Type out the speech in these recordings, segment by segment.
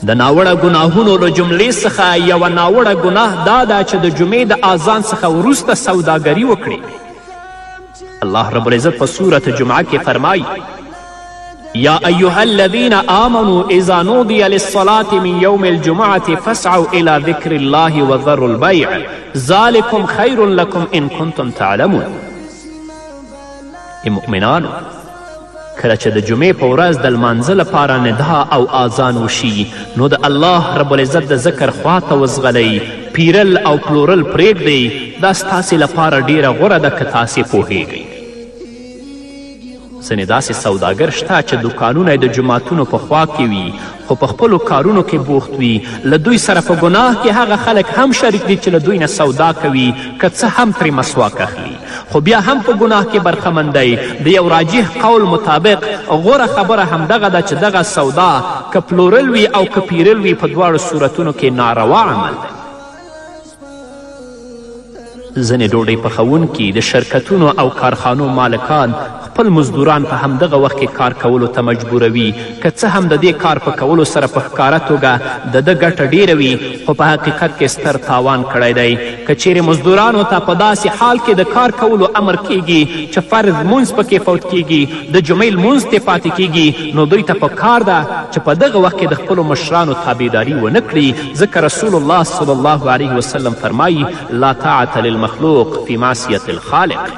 د ناوړه ګناهونو له جملې څخه یوه ناوړه ګناه دا ده چې د جمعې د اذان څخه وروسته سوداګري وکړي. الله رب العزت په سورة جمعه کې فرمایي یا ایها الذین آمنوا اذا نودی للصلاة من یوم الجمعة فاسعوا الى ذکر الله وذروا البیع ذلکم خیر لکم ان کنتم تعلمون. ای مؤمنانو، کله چې د جمعې په ورځ د لمانځه لپاره ندا او آذان وشي نو د الله رب العزت د ذکر خواته وځغلئ، پیرل او پلورل پرېږدئ. دا ستاسې لپاره ډیره غوره ده که تاسې پوهیږئ. ځینې داسې سوداګر شته چې دوکانونه یې د جوماتونو په خوا کې وي خو په خپلو کارونو کې بوخت وي. له دوی سره په ګناه کې هغه خلک هم شریک دي چې له دوی نه سودا کوي که څه هم ترې مسواک اخلي، خو بیا هم په ګناه کې برخمن دی. د یو راجح قول مطابق غوره خبره همدغه ده چې دغه سودا که پلورل وي او که پیرل وي په دواړو صورتونو کې ناروا عمل دی. ځینې ډوډۍ پخوونکي د شرکتونو او کارخانو مالکان خپل مزدوران په همدغه وخت کې کار کولو ته مجبوروي، که څه هم د دې کار په کولو سره په ښکاره توګه د ده ګټه ډیره وي خو په حقیقت کې ستر تاوان کړی دی. که چیرې مزدورانو ته په داسې حال کې د کار کولو امر کیږي چې فرض مونځ پکې فوت کیږي، د جمعې لمونځ ترې پاتې کیږي، نو دوی ته په کار ده چې په دغه وخت کې د خپلو مشرانو تابعداري ونه کړي، ځکه رسول الله صلی الله علیه وسلم فرمایي لا طاعة للمخلوق فی معصیة الخالق.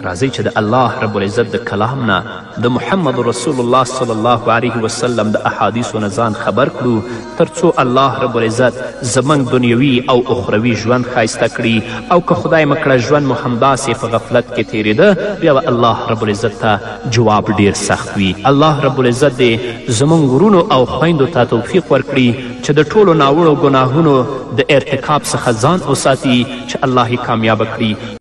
راځئ چې د الله رب العزت د کلام نه د محمد رسول الله صلی الله علیه وسلم د احادیثو نه ځان خبر کړو تر څو الله رب العزت زموږ دنیوي او اخروي ژوند ښایسته کړي، او که خدای مکړه ژوند مو همداسې په غفلت کې تیریده بیا به الله رب العزت ته جواب ډیر سخت وي. الله رب العزت دې زموږ ورونو او خویندو ته توفیق ورکړي چې د ټولو ناوړو ګناهونو د ارتکاب څخه ځان وساتي، چې الله یې کامیابه کړي.